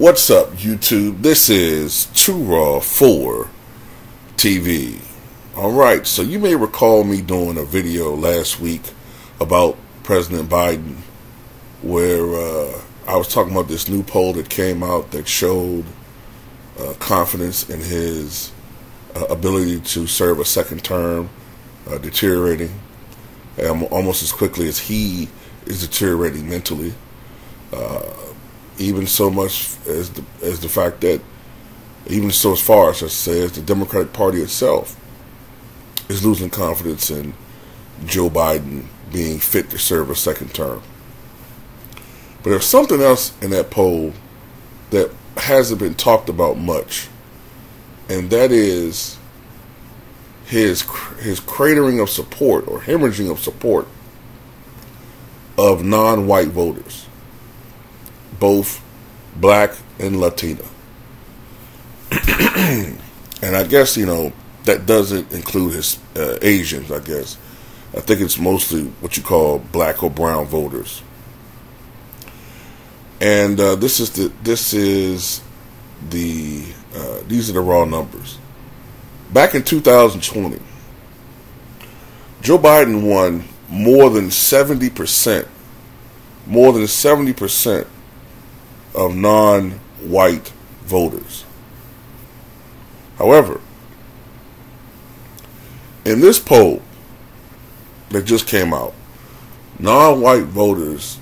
What's up, YouTube? This is Too Raw for TV. Alright, so you may recall me doing a video last week about President Biden where I was talking about this new poll that came out that showed confidence in his ability to serve a second term deteriorating almost as quickly as he is deteriorating mentally. Even so much as the fact that, even so as far as I say, as the Democratic Party itself is losing confidence in Joe Biden being fit to serve a second term. But there's something else in that poll that hasn't been talked about much, and that is his cratering of support or hemorrhaging of support of non-white voters, both black and Latino. And I guess, that doesn't include his Asians, I guess. I think it's mostly what you call black or brown voters. And these are the raw numbers. Back in 2020, Joe Biden won more than 70% of non-white voters. However, in this poll that just came out, non-white voters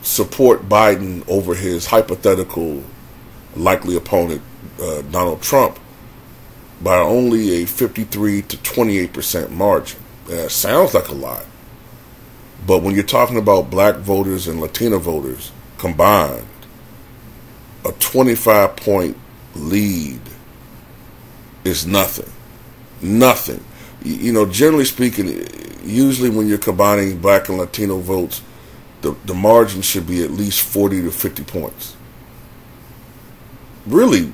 support Biden over his hypothetical likely opponent, Donald Trump, by only a 53 to 28% margin. That sounds like a lot. But when you're talking about black voters and Latino voters combined, a 25-point lead is nothing. Nothing. Generally speaking, usually when you're combining black and Latino votes, the margin should be at least 40 to 50 points. Really,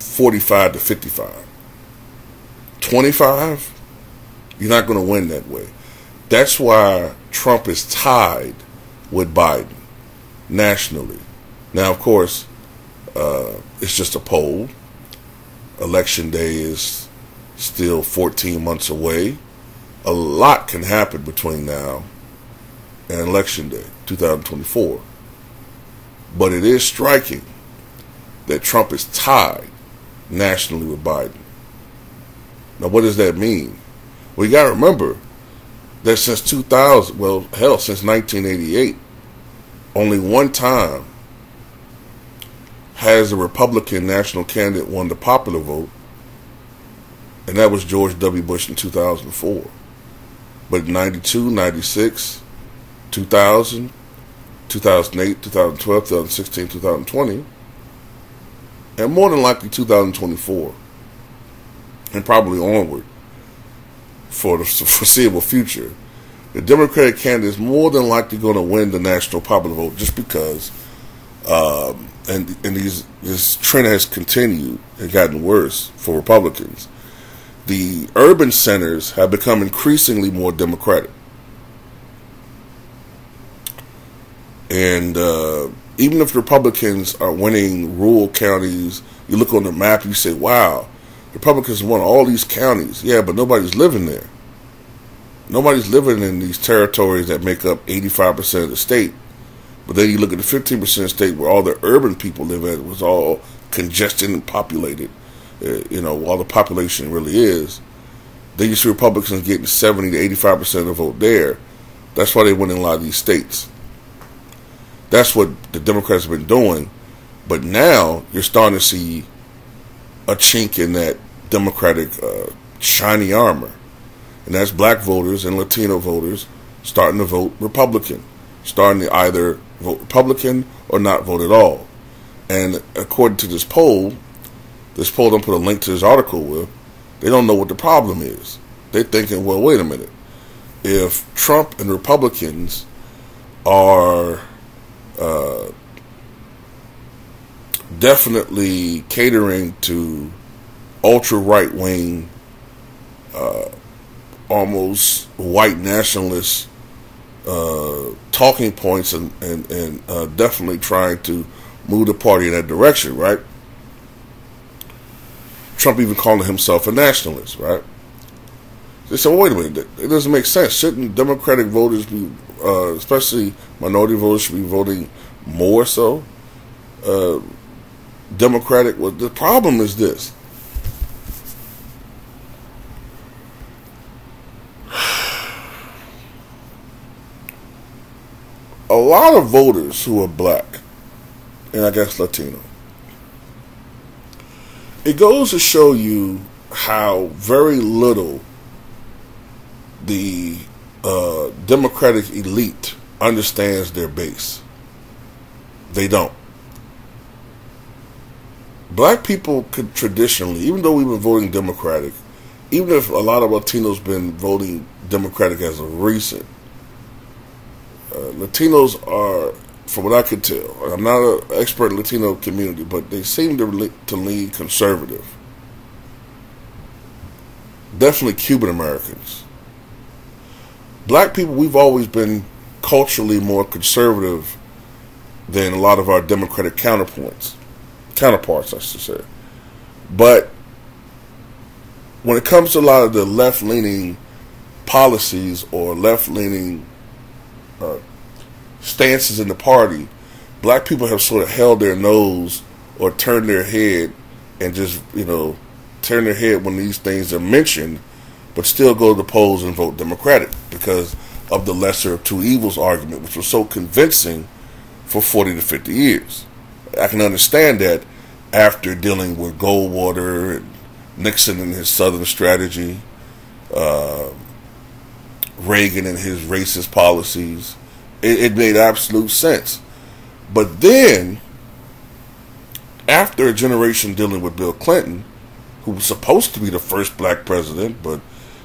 45 to 55. 25, you're not going to win that way. That's why Trump is tied with Biden nationally. Now, of course, it's just a poll. Election day is still 14 months away. A lot can happen between now and Election Day, 2024. But it is striking that Trump is tied nationally with Biden. Now, what does that mean? Well, you got to remember that since 2000, since 1988, only one time has a Republican national candidate won the popular vote, and that was George W. Bush in 2004. But in 92, 96, 2000, 2008, 2012, 2016, 2020, and more than likely 2024, and probably onward for the foreseeable future, the Democratic candidate is more than likely going to win the national popular vote, just because, this trend has continued and gotten worse for Republicans. The urban centers have become increasingly more Democratic. And even if Republicans are winning rural counties, you look on the map, you say, wow, Republicans won all these counties. Yeah, but nobody's living there. Nobody's living in these territories that make up 85% of the state. But then you look at the 15% of the state where all the urban people live at, it was all congested and populated, while the population really is. Then you see Republicans getting 70 to 85% of the vote there. That's why they win in a lot of these states. That's what the Democrats have been doing. But now you're starting to see a chink in that Democratic shiny armor. And that's black voters and Latino voters starting to vote Republican, starting to either vote Republican or not vote at all. And according to this poll don't put a link to this article with, they don't know what the problem is. They're thinking, well, wait a minute. If Trump and Republicans are definitely catering to ultra right-wing, almost white nationalist talking points and definitely trying to move the party in that direction, right? Trump even calling himself a nationalist, right? They said, well, wait a minute, it doesn't make sense. Shouldn't Democratic voters be, especially minority voters, should be voting more so? Democratic, well, the problem is this. A lot of voters who are black, and I guess Latino, it goes to show you how very little the Democratic elite understands their base. They don't. Black people could traditionally, even though we've been voting Democratic, even if a lot of Latinos been voting Democratic as of recent, Latinos are, from what I can tell, I'm not an expert in Latino community, but they seem to lean conservative. Definitely Cuban Americans. Black people, we've always been culturally more conservative than a lot of our Democratic counterparts, I should say. But when it comes to a lot of the left-leaning policies or left-leaning stances in the party, black people have sort of held their nose or turned their head and just, turn their head when these things are mentioned, but still go to the polls and vote Democratic because of the lesser of two evils argument, which was so convincing for 40 to 50 years. I can understand that after dealing with Goldwater and Nixon and his Southern strategy, Reagan and his racist policies. It made absolute sense. But then, after a generation dealing with Bill Clinton, who was supposed to be the first black president, but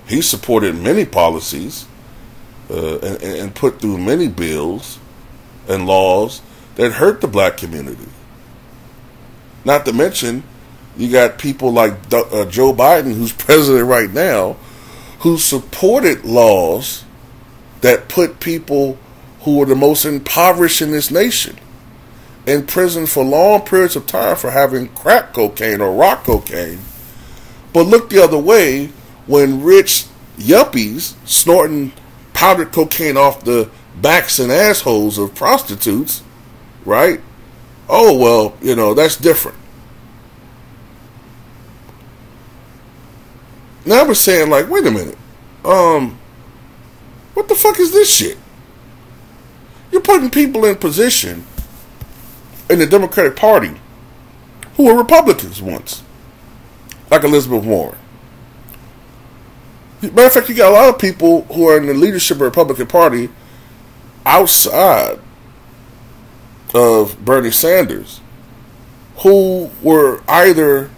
he supported many policies and put through many bills and laws that hurt the black community. Not to mention, you got people like Joe Biden, who's president right now, who supported laws that put people who were the most impoverished in this nation in prison for long periods of time for having crack cocaine or rock cocaine, but look the other way when rich yuppies snorting powdered cocaine off the backs and assholes of prostitutes, right? Oh, well, that's different. Now I was saying, like, wait a minute. What the fuck is this shit? You're putting people in position in the Democratic Party who were Republicans once, like Elizabeth Warren. Matter of fact, you got a lot of people who are in the leadership of the Republican Party outside of Bernie Sanders who were either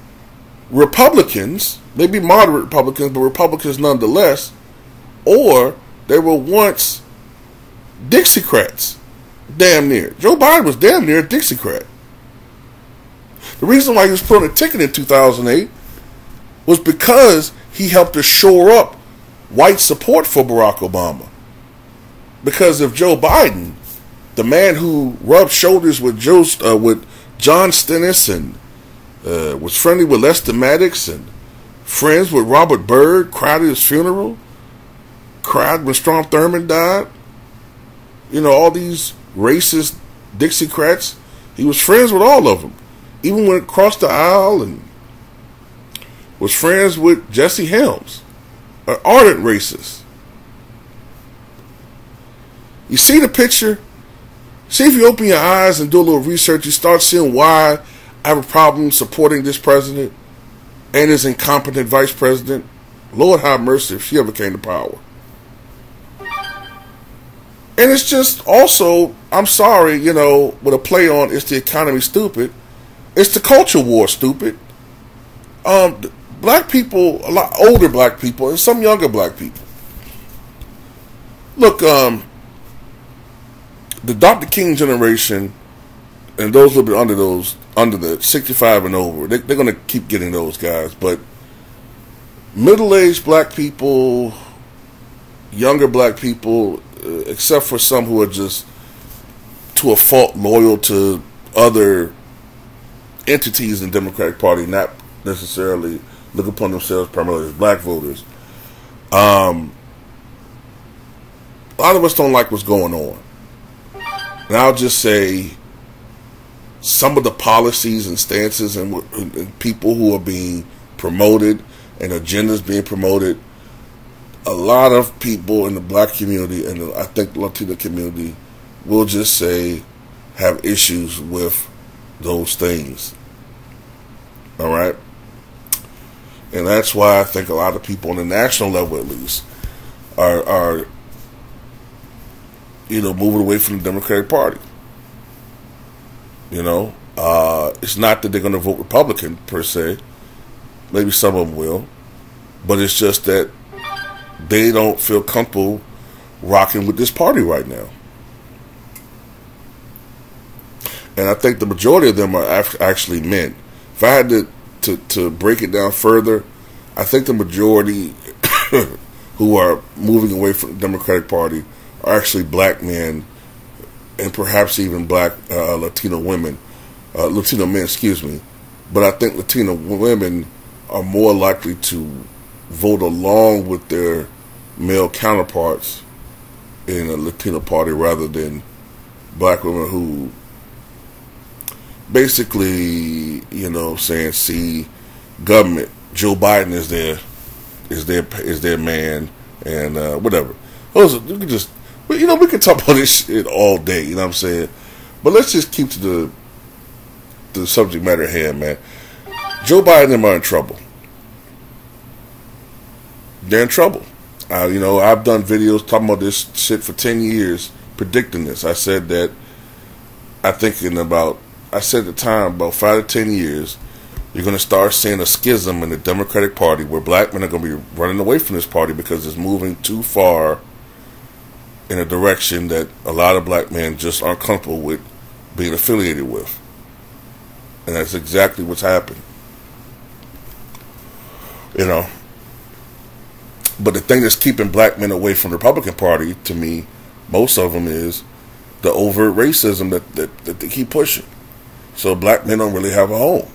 Republicans, maybe moderate Republicans, but Republicans nonetheless, or they were once Dixiecrats, damn near. Joe Biden was damn near a Dixiecrat. The reason why he was put on a ticket in 2008 was because he helped to shore up white support for Barack Obama. Because if Joe Biden, the man who rubbed shoulders with John Stennis and was friendly with Lester Maddox and friends with Robert Byrd, cried at his funeral, cried when Strom Thurmond died, all these racist Dixiecrats, he was friends with all of them. Even went across the aisle and was friends with Jesse Helms, an ardent racist. You see the picture? See, if you open your eyes and do a little research, you start seeing why I have a problem supporting this president and his incompetent vice president. Lord have mercy if she ever came to power. And it's just also, I'm sorry, with a play on it's the economy stupid. It's the culture war stupid. Black people, a lot older black people, and some younger black people. Look, the Dr. King generation, and those a little bit under the 65 and over, they're going to keep getting those guys. But middle-aged black people, younger black people, except for some who are just to a fault loyal to other entities in the Democratic Party, not necessarily look upon themselves primarily as black voters. A lot of us don't like what's going on. And I'll just say some of the policies and stances and people who are being promoted and agendas being promoted, a lot of people in the black community and I think the Latino community will just say have issues with those things. All right? And that's why I think a lot of people on the national level at least are moving away from the Democratic Party. It's not that they're going to vote Republican per se. Maybe some of them will. But it's just that they don't feel comfortable rocking with this party right now. And I think the majority of them are actually men. If I had to break it down further, I think the majority who are moving away from the Democratic Party are actually black men and perhaps even black Latino women, Latino men, excuse me. But I think Latino women are more likely to vote along with their male counterparts in a Latino party rather than black women who basically, see government. Joe Biden is their man, and whatever. We can talk about this shit all day. You know what I'm saying? But let's just keep to the subject matter at hand, man. Joe Biden and them are in trouble. They're in trouble. I've done videos talking about this shit for 10 years, predicting this. I said that. I said at the time, about 5 to 10 years, you're going to start seeing a schism in the Democratic Party where black men are going to be running away from this party because it's moving too far in a direction that a lot of black men just aren't comfortable with being affiliated with. And that's exactly what's happened. But the thing that's keeping black men away from the Republican Party, to me, most of them, is the overt racism that they keep pushing. So black men don't really have a home.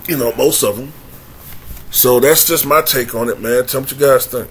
Most of them. So that's just my take on it, man. Tell me what you guys think.